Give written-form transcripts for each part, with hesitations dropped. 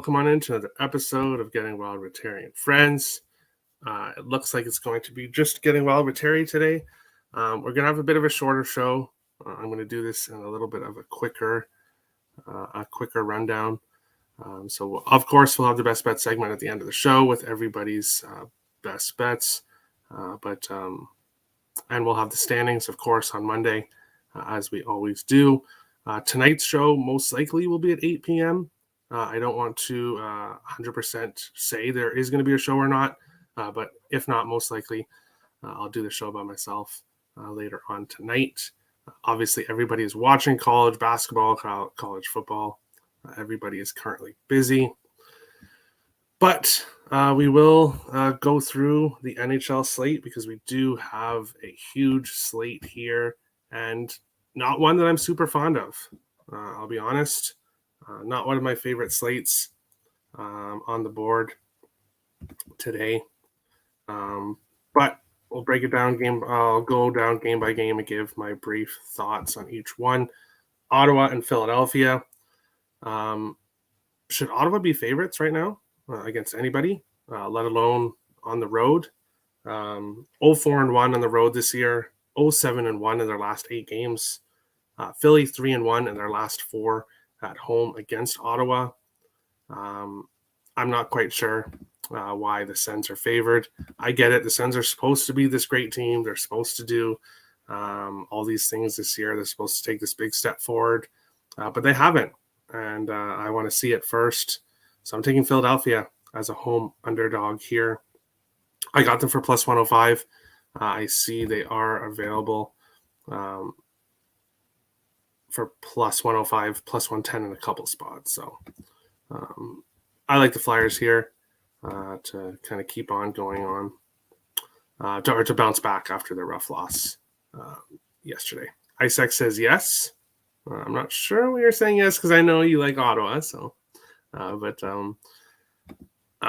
welcome on into another episode of Getting Wild with Terry and Friends. It looks like it's going to be just Getting Wild with Terry today. We're going to have a bit of a shorter show. I'm going to do this in a little bit of a quicker rundown. Of course, we'll have the best bet segment at the end of the show with everybody's best bets. And we'll have the standings, of course, on Monday, as we always do. Tonight's show most likely will be at 8 p.m. I don't want to 100% say there is going to be a show or not, but if not, most likely I'll do the show by myself later on tonight. Obviously, everybody is watching college basketball, college football. Everybody is currently busy. But we will go through the NHL slate because we do have a huge slate here and not one that I'm super fond of. I'll be honest, not one of my favorite slates on the board today. But we'll break it down I'll go down game by game and give my brief thoughts on each one. Ottawa and Philadelphia. Should Ottawa be favorites right now against anybody, let alone on the road? 0-4-1 on the road this year, 0-7-1 in their last 8 games. Philly 3-1 in their last 4 at home against Ottawa. I'm not quite sure why the Sens are favored. I get it. The Sens are supposed to be this great team. They're supposed to do all these things this year. They're supposed to take this big step forward, but they haven't. And I want to see it first. So I'm taking Philadelphia as a home underdog here. I got them for plus 105. I see they are available for plus 105, plus 110 in a couple spots. So I like the Flyers here to kind of keep on going on, to bounce back after their rough loss yesterday. Isaac says yes. I'm not sure we are saying yes because I know you like Ottawa. So,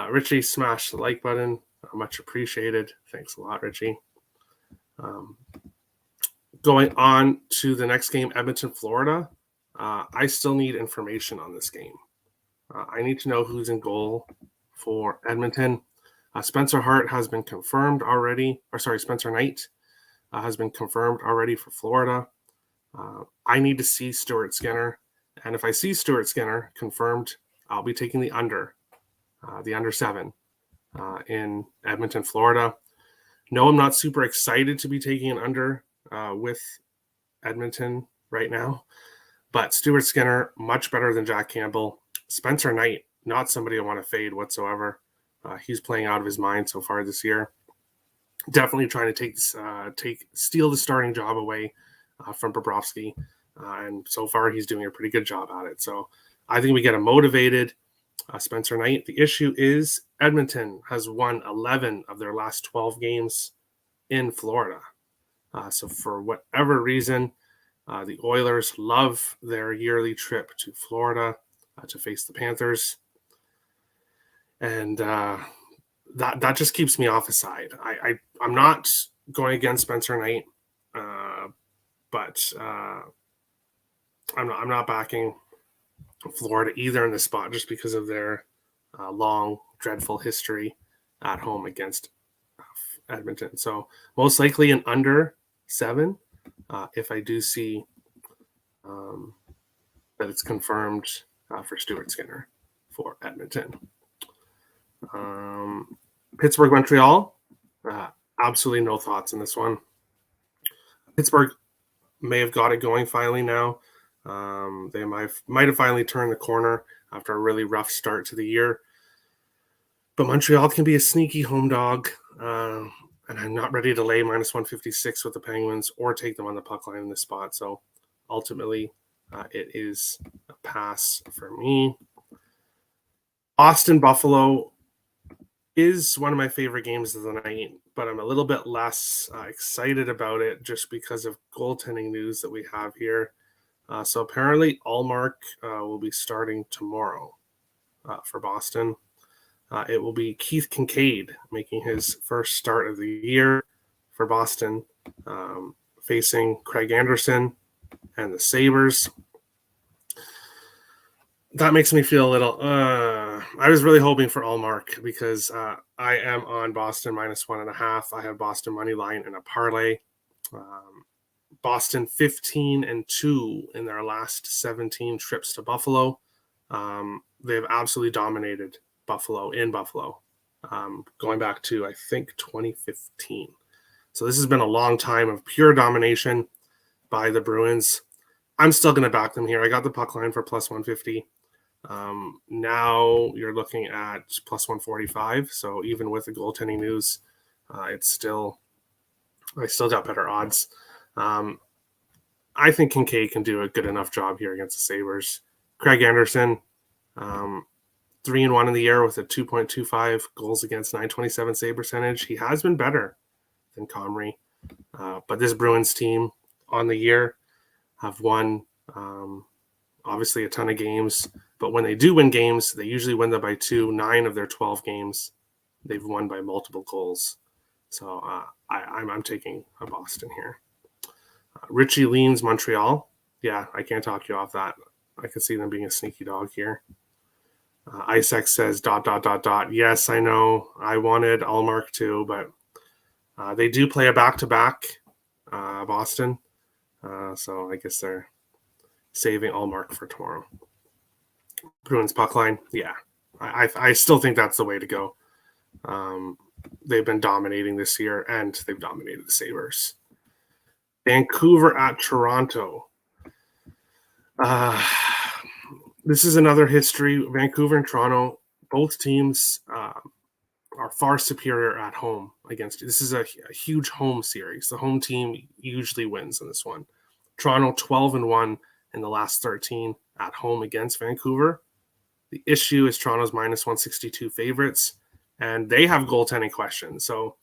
Richie smashed the like button. Much appreciated. Thanks a lot, Richie. Going on to the next game, Edmonton, Florida. I still need information on this game. I need to know who's in goal for Edmonton. Spencer Hart has been confirmed already. Spencer Knight has been confirmed already for Florida. I need to see Stuart Skinner. And if I see Stuart Skinner confirmed, I'll be taking the under 7 in Edmonton, Florida. No, I'm not super excited to be taking an under with Edmonton right now. But Stuart Skinner, much better than Jack Campbell. Spencer Knight, not somebody I want to fade whatsoever. He's playing out of his mind so far this year. Definitely trying to steal the starting job away from Bobrovsky. And so far, he's doing a pretty good job at it. So I think we get a motivated Spencer Knight. The issue is Edmonton has won 11 of their last 12 games in Florida. So for whatever reason, the Oilers love their yearly trip to Florida to face the Panthers. And that just keeps me off his side. I'm not going against Spencer Knight, but I'm not backing Florida either in this spot just because of their long, dreadful history at home against Edmonton. So most likely an under 7 if I do see that it's confirmed for Stuart Skinner for Edmonton. Pittsburgh, Montreal. Absolutely no thoughts in this one. Pittsburgh may have got it going finally now. They might have finally turned the corner after a really rough start to the year. But Montreal can be a sneaky home dog, and I'm not ready to lay minus 156 with the Penguins or take them on the puck line in this spot. So ultimately, it is a pass for me. Boston, Buffalo is one of my favorite games of the night, but I'm a little bit less excited about it just because of goaltending news that we have here. So apparently Allmark will be starting tomorrow for Boston. It will be Keith Kincaid making his first start of the year for Boston, facing Craig Anderson and the Sabres. That makes me feel a little. I was really hoping for Allmark because I am on Boston -1.5. I have Boston money line in a parlay. Um, Boston 15-2 in their last 17 trips to Buffalo. They've absolutely dominated Buffalo in Buffalo, going back to I think 2015. So this has been a long time of pure domination by the Bruins. I'm still going to back them here. I got the puck line for +150. Now you're looking at +145. So even with the goaltending news, I still got better odds. I think Kincaid can do a good enough job here against the Sabres. Craig Anderson, 3-1 in the year with a 2.25 goals against 927 save percentage. He has been better than Comrie. But this Bruins team on the year have won obviously a ton of games. But when they do win games, they usually win them by 2. 9 of their 12 games, they've won by multiple goals. So I'm taking a Boston here. Richie leans Montreal. Yeah, I can't talk you off that. I could see them being a sneaky dog here. Isaac says ... Yes, I know. I wanted Allmark too, but they do play a back-to-back, Boston. So I guess they're saving Allmark for tomorrow. Bruins puck line. Yeah, I still think that's the way to go. They've been dominating this year, and they've dominated the Sabres. Vancouver at Toronto. This is another history. Vancouver and Toronto, both teams are far superior at home against you. This is a huge home series. The home team usually wins in this one. Toronto 12-1 in the last 13 at home against Vancouver. The issue is Toronto's -162 favorites, and they have goaltending questions. So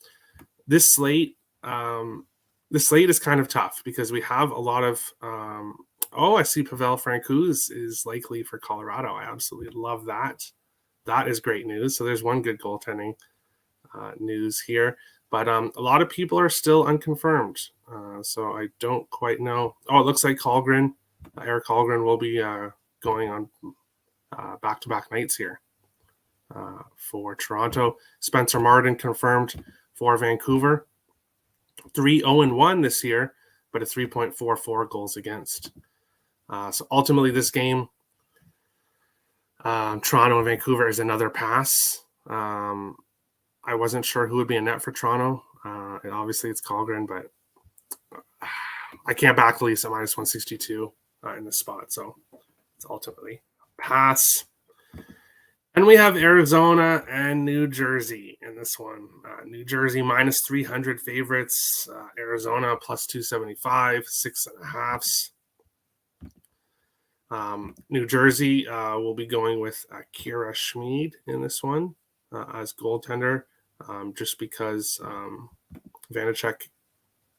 this slate is kind of tough because we have a lot of I see Pavel Francouz is likely for Colorado. I absolutely love that. That is great news. So there's one good goaltending news here. But a lot of people are still unconfirmed. So I don't quite know. Oh, it looks like Eric Holgren will be going on back-to-back nights here for Toronto. Spencer Martin confirmed for Vancouver. 3-0-1 this year, but a 3.44 goals against. So ultimately, this game, Toronto and Vancouver is another pass. I wasn't sure who would be in net for Toronto. And obviously, it's Colgren, but I can't back the Leafs at -162 in this spot. So it's ultimately a pass. And we have Arizona and New Jersey in this one. New Jersey -300 favorites. Arizona +275, 6.5. New Jersey will be going with Kira Schmid in this one as goaltender, just because Vanacek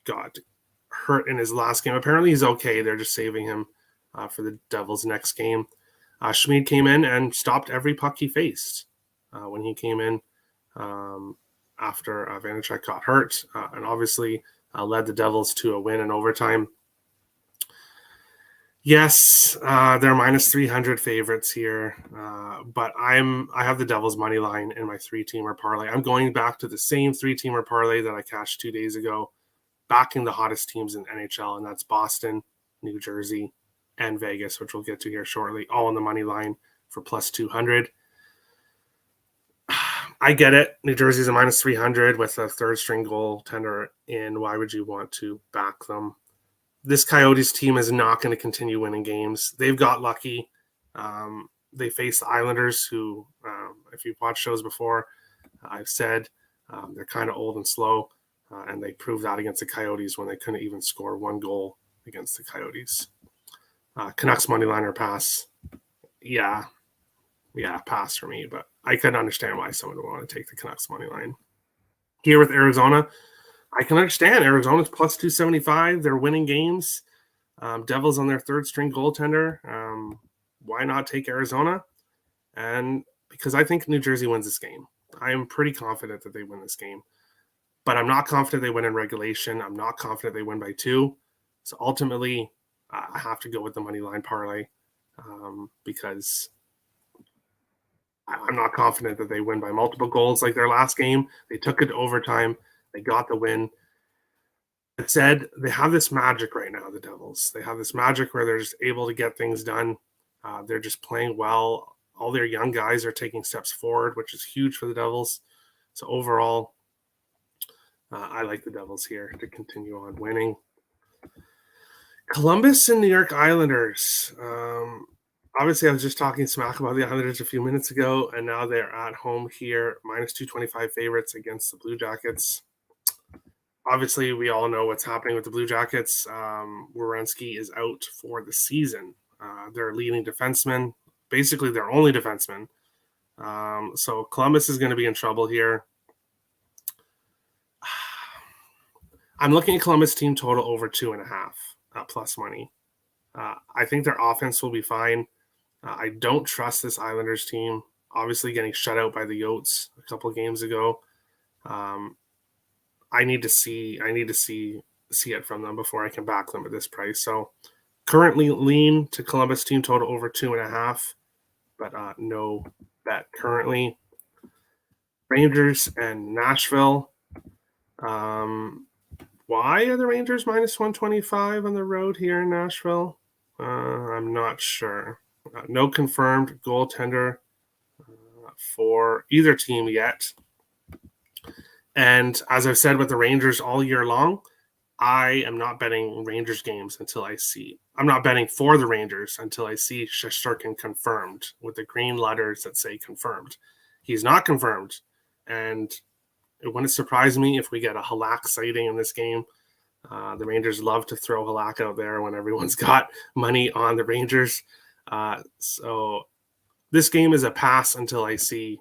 got hurt in his last game. Apparently he's okay. They're just saving him for the Devils' next game. Schmid came in and stopped every puck he faced when he came in after Vanacek got hurt, and obviously led the Devils to a win in overtime. Yes, they're -300 favorites here, but I have the Devils money line in my 3-teamer parlay. I'm going back to the same 3-teamer parlay that I cashed 2 days ago, backing the hottest teams in NHL, and that's Boston, New Jersey, and Vegas, which we'll get to here shortly, all on the money line for +200. I get it. New Jersey's a -300 with a third-string goaltender in. Why would you want to back them? This Coyotes team is not going to continue winning games. They've got lucky. They face the Islanders, who, if you've watched shows before, I've said they're kind of old and slow, and they proved that against the Coyotes when they couldn't even score 1 goal against the Coyotes. Canucks money line or pass. Yeah, pass for me, but I could understand why someone would want to take the Canucks money line. Here with Arizona, I can understand. Arizona's +275. They're winning games. Devils on their third-string goaltender. Why not take Arizona? And because I think New Jersey wins this game. I am pretty confident that they win this game. But I'm not confident they win in regulation. I'm not confident they win by 2. So ultimately, I have to go with the money line parlay because I'm not confident that they win by multiple goals like their last game. They took it to overtime. They got the win. That said, they have this magic right now, the Devils. They have this magic where they're just able to get things done. They're just playing well. All their young guys are taking steps forward, which is huge for the Devils. So overall, I like the Devils here to continue on winning. Columbus and New York Islanders. Obviously, I was just talking smack about the Islanders a few minutes ago, and now they're at home here, minus 225 favorites against the Blue Jackets. Obviously, we all know what's happening with the Blue Jackets. Werenski is out for the season. Their leading defenseman, basically their only defenseman. So Columbus is going to be in trouble here. I'm looking at Columbus team total over 2.5 plus money. I think their offense will be fine. I don't trust this Islanders team. Obviously, getting shut out by the Yotes a couple games ago. I need to see it from them before I can back them at this price. So currently lean to Columbus team total over 2.5, but no bet currently. Rangers and Nashville. Why are the Rangers minus 125 on the road here in Nashville? I'm not sure. No confirmed goaltender for either team yet. And as I've said with the Rangers all year long, I am not betting Rangers games until I see. I'm not betting for the Rangers until I see Shesterkin confirmed with the green letters that say confirmed. He's not confirmed. And it wouldn't surprise me if we get a Halak sighting in this game. The Rangers love to throw Halak out there when everyone's got money on the Rangers. So this game is a pass until I see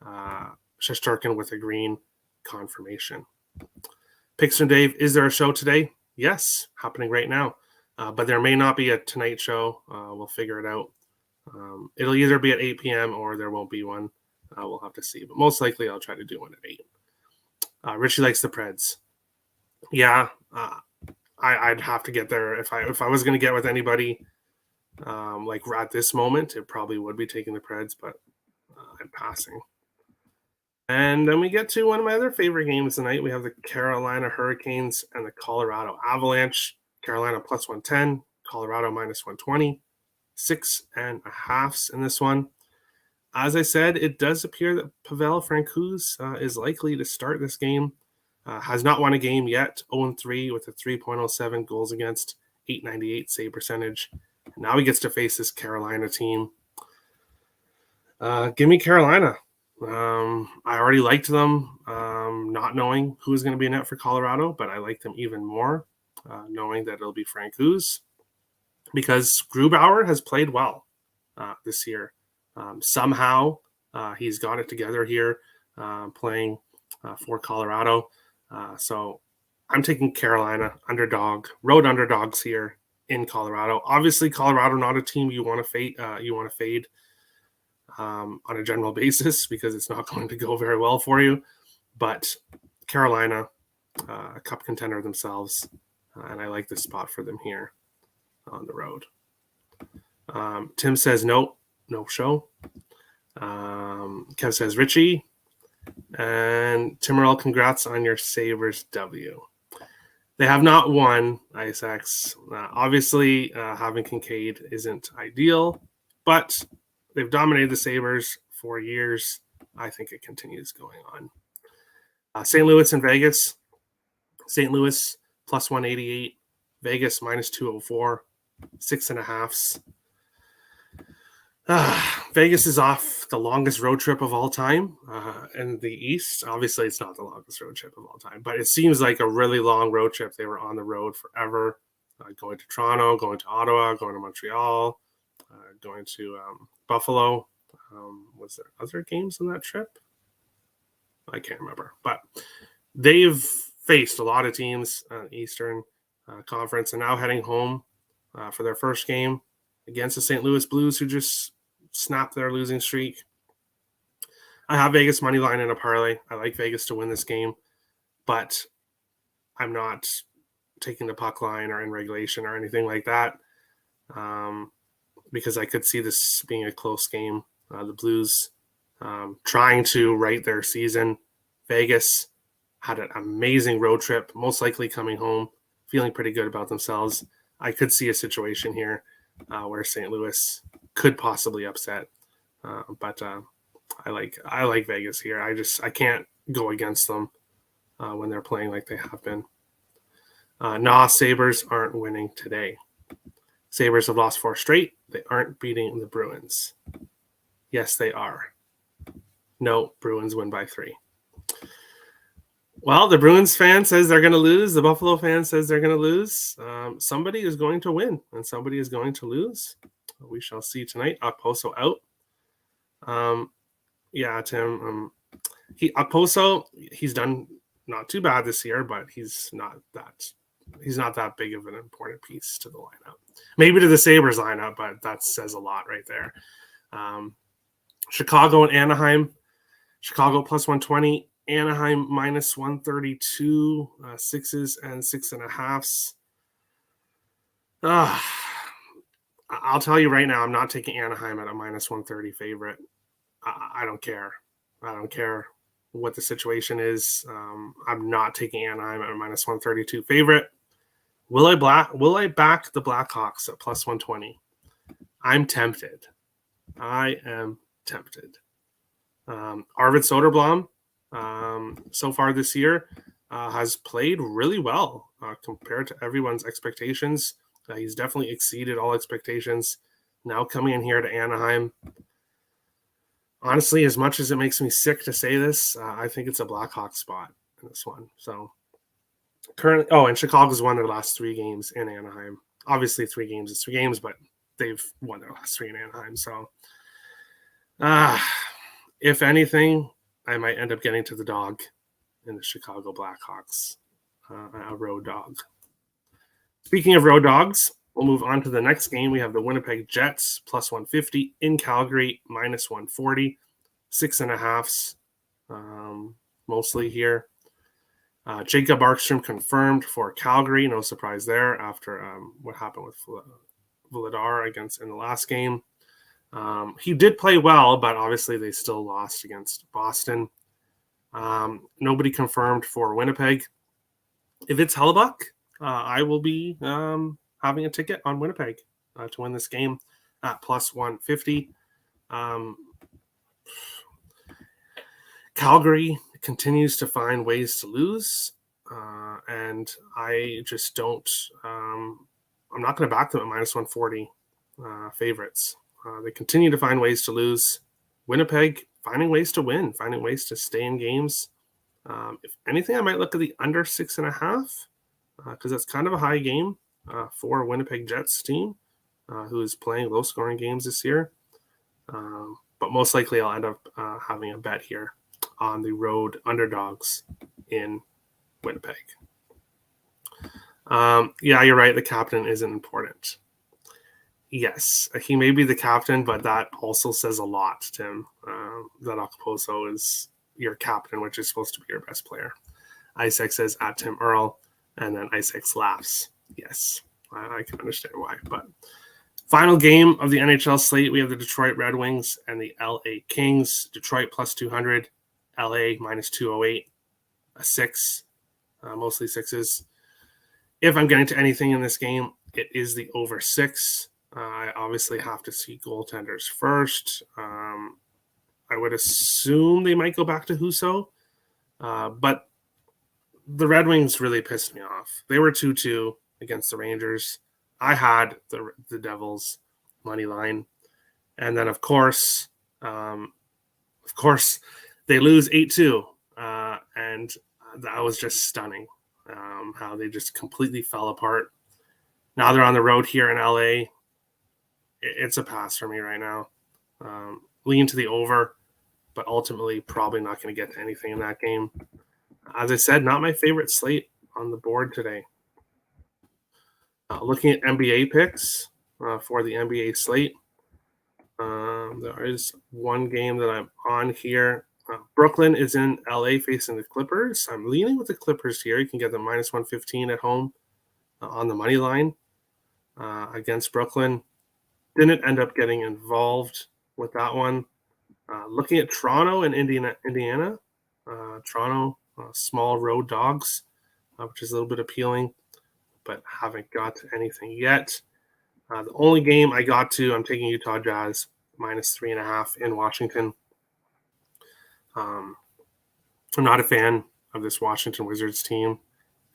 Shesterkin with a green confirmation. Picks from Dave, is there a show today? Yes, happening right now. But there may not be a tonight show. We'll figure it out. It'll either be at 8 p.m. or there won't be one. We'll have to see. But most likely I'll try to do one at 8. Richie likes the Preds. Yeah, I'd have to get there. If I was going to get with anybody like at this moment, it probably would be taking the Preds, but I'm passing. And then we get to one of my other favorite games tonight. We have the Carolina Hurricanes and the Colorado Avalanche. Carolina plus 110, Colorado minus 120, 6.5 in this one. As I said, it does appear that Pavel Francouz is likely to start this game. Has not won a game yet, 0-3 with a 3.07 goals against, 898 save percentage. Now he gets to face this Carolina team. Give me Carolina. I already liked them, not knowing who was going to be in net for Colorado, but I like them even more, knowing that it'll be Francouz, because Grubauer has played well this year. Somehow he's got it together here, playing for Colorado. So I'm taking Carolina road underdogs here in Colorado. Obviously, Colorado not a team you want to fade. On a general basis, because it's not going to go very well for you. But Carolina, a cup contender themselves, and I like this spot for them here on the road. Tim says no show. Kev says Richie. And Timmerell, congrats on your Sabres W. They have not won ISX. Obviously, having Kincaid isn't ideal, but they've dominated the Sabres for years. I think it continues going on. St. Louis and Vegas. St. Louis plus 188. Vegas minus 204. 6.5. Vegas is off the longest road trip of all time in the East. Obviously, it's not the longest road trip of all time, but it seems like a really long road trip. They were on the road forever, going to Toronto, going to Ottawa, going to Montreal, going to Buffalo. Was there other games on that trip? I can't remember, but they've faced a lot of teams on Eastern Conference, and now heading home for their first game against the St. Louis Blues, who just snapped their losing streak. I have Vegas money line in a parlay. I like Vegas to win this game, but I'm not taking the puck line or in regulation or anything like that, because I could see this being a close game. The Blues trying to right their season. Vegas had an amazing road trip, most likely coming home, feeling pretty good about themselves. I could see a situation here where St. Louis could possibly upset, but I like Vegas here. I can't go against them when they're playing like they have been. Sabres aren't winning today. Sabres have lost 4 straight. They aren't beating the Bruins. Yes, they are. No, Bruins win by 3. Well, the Bruins fan says they're going to lose. The Buffalo fan says they're going to lose. Somebody is going to win, and somebody is going to lose. We shall see tonight. Okposo out. Yeah, Tim. Okposo, he's done not too bad this year, but he's not that big of an important piece to the lineup. Maybe to the Sabres lineup, but that says a lot right there. Chicago and Anaheim. Chicago plus 120. Anaheim minus 132. 6s and 6.5s. I'll tell you right now, I'm not taking Anaheim at a minus 130 favorite. I don't care. I don't care what the situation is. I'm not taking Anaheim at a minus 132 favorite. Will I back the Blackhawks at plus 120? I'm tempted. I am tempted. Arvid Soderblom, so far this year, has played really well compared to everyone's expectations. He's definitely exceeded all expectations. Now coming in here to Anaheim, honestly, as much as it makes me sick to say this, I think it's a Blackhawks spot in this one. So currently, and Chicago's won their last 3 games in Anaheim. Obviously, 3 games is 3 games, but they've won their last 3 in Anaheim. So, if anything, I might end up getting to the dog in the Chicago Blackhawks, a road dog. Speaking of road dogs, we'll move on to the next game. We have the Winnipeg Jets plus 150 in Calgary, minus 140, 6.5s, mostly here. Jacob Markstrom confirmed for Calgary. No surprise there after what happened with Vladar in the last game. He did play well, but obviously they still lost against Boston. Nobody confirmed for Winnipeg. If it's Hellebuck, I will be having a ticket on Winnipeg to win this game at plus 150. Calgary continues to find ways to lose, and I just don't. I'm not going to back them at minus 140 favorites. They continue to find ways to lose. Winnipeg finding ways to win, finding ways to stay in games. If anything, I might look at the under 6.5 because that's kind of a high game for a Winnipeg Jets team who is playing low-scoring games this year. But most likely I'll end up having a bet here on the road underdogs in Winnipeg. Yeah, you're right. The captain isn't important. Yes, he may be the captain, but that also says a lot, Tim, that Okposo is your captain, which is supposed to be your best player. Isaac says at Tim Earl, and then Isaac laughs. Yes, I can understand why. But final game of the NHL slate, we have the Detroit Red Wings and the LA Kings. Detroit plus 200, LA minus 208, a 6, mostly 6s. If I'm getting to anything in this game, it is the over 6. I obviously have to see goaltenders first. I would assume they might go back to Husso, but the Red Wings really pissed me off. They were 2-2 against the Rangers. I had the Devils money line, and then of course they lose 8-2, and that was just stunning. How they just completely fell apart. Now they're on the road here in LA. It's a pass for me right now. Lean to the over, but ultimately probably not going to get to anything in that game. As I said, not my favorite slate on the board today. Looking at NBA picks for the NBA slate, there is one game that I'm on here. Brooklyn is in LA facing the Clippers. I'm leaning with the Clippers here. You can get the minus 115 at home on the money line against Brooklyn. Didn't end up getting involved with that one. Looking at Toronto and Indiana. Toronto, small road dogs, which is a little bit appealing, but haven't got anything yet. The only game I got to, I'm taking Utah Jazz -3.5 in Washington. I'm not a fan of this Washington Wizards team.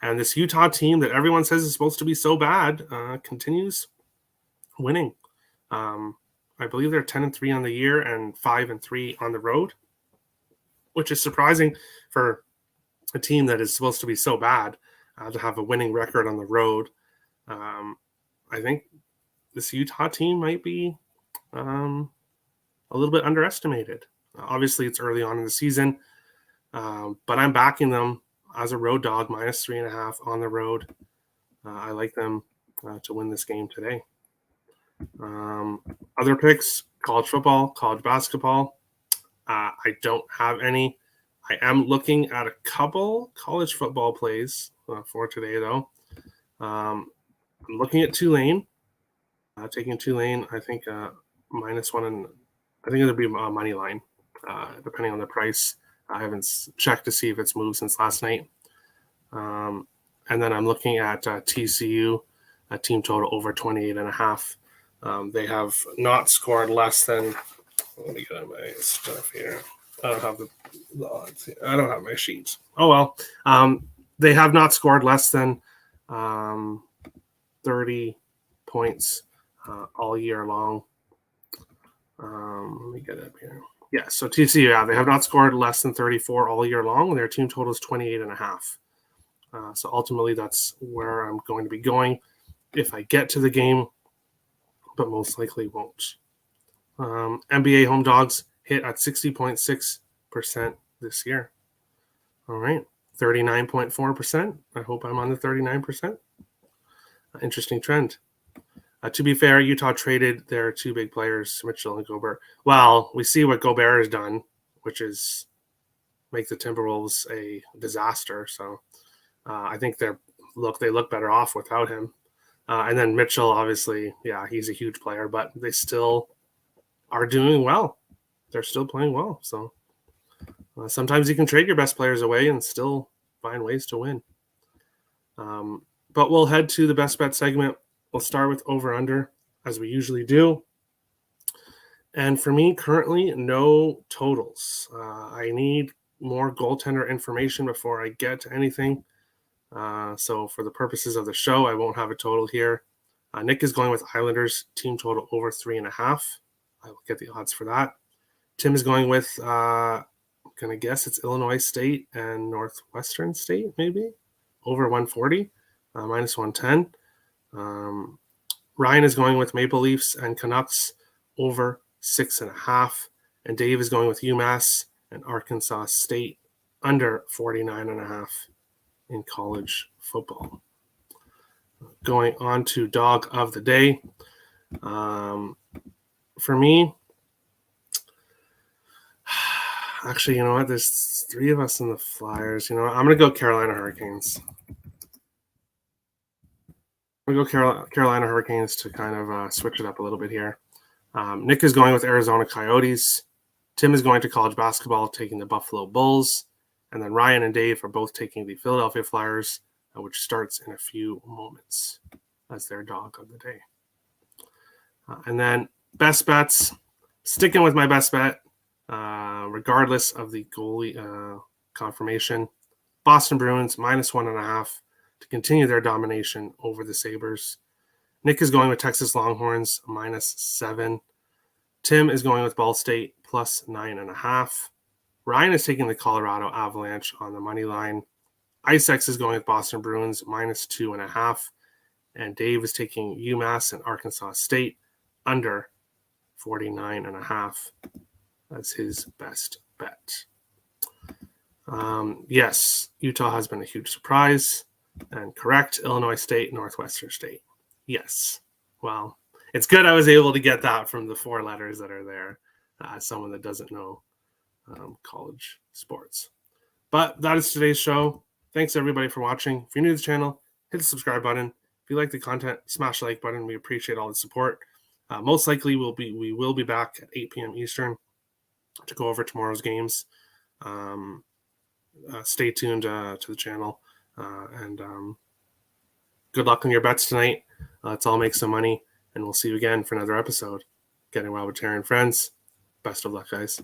And this Utah team that everyone says is supposed to be so bad continues winning. I believe they're 10-3 on the year and 5-3 on the road, which is surprising for a team that is supposed to be so bad to have a winning record on the road. I think this Utah team might be a little bit underestimated. Obviously, it's early on in the season, but I'm backing them as a road dog, -3.5 on the road. I like them to win this game today. Other picks, college football, college basketball. I don't have any. I am looking at a couple college football plays for today, though. I'm looking at Tulane. Taking Tulane, I think -1, and I think it'll be a money line, depending on the price. I haven't checked to see if it's moved since last night. And then I'm looking at TCU, a team total over 28.5. They have not scored less than. Let me get my stuff here. I don't have the odds here. I don't have my sheets. Oh well. They have not scored less than 30 points all year long. Let me get it up here. Yeah, so TCU, they have not scored less than 34 all year long. Their team total is 28.5. So ultimately, that's where I'm going to be going if I get to the game, but most likely won't. NBA home dogs hit at 60.6% this year. All right, 39.4%. I hope I'm on the 39%. Interesting trend. To be fair, Utah traded their two big players, Mitchell and Gobert. Well, we see what Gobert has done, which is make the Timberwolves a disaster. So I think they look better off without him. And then Mitchell, obviously, yeah, he's a huge player, but they still are doing well. They're still playing well. So sometimes you can trade your best players away and still find ways to win. But we'll head to the best bet segment. We'll start with over-under, as we usually do. And for me, currently, no totals. I need more goaltender information before I get to anything. So for the purposes of the show, I won't have a total here. Nick is going with Islanders team total over 3.5. I will get the odds for that. Tim is going with, I'm going to guess it's Illinois State and Northwestern State, maybe, over 140, -110. Ryan is going with Maple Leafs and Canucks over 6.5. And Dave is going with UMass and Arkansas State under 49.5 in college football. Going on to dog of the day. For me, actually, you know what? There's three of us in the Flyers. You know what? I'm going to go Carolina Hurricanes. I'm going to go Carolina Hurricanes to kind of switch it up a little bit here. Nick is going with Arizona Coyotes. Tim is going to college basketball, taking the Buffalo Bulls. And then Ryan and Dave are both taking the Philadelphia Flyers, which starts in a few moments as their dog of the day. And then best bets, sticking with my best bet, regardless of the goalie confirmation. Boston Bruins -1.5 to continue their domination over the Sabres. Nick is going with Texas Longhorns -7. Tim is going with Ball State +9.5. Ryan is taking the Colorado Avalanche on the money line. IceX is going with Boston Bruins -2.5. And Dave is taking UMass and Arkansas State under 49.5 as his best bet. Yes, Utah has been a huge surprise. And correct, Illinois State, Northwestern State. Yes. Well, it's good I was able to get that from the four letters that are there. Someone that doesn't know college sports. But that is today's show. Thanks everybody for watching. If you're new to the channel, hit the subscribe button. If you like the content, smash the like button. We appreciate all the support. Most likely we will be back at 8 p.m. Eastern to go over tomorrow's games. Stay tuned to the channel, and good luck on your bets tonight. Let's all make some money, and we'll see you again for another episode. Getting Wild with Terry and Friends. Best of luck, guys.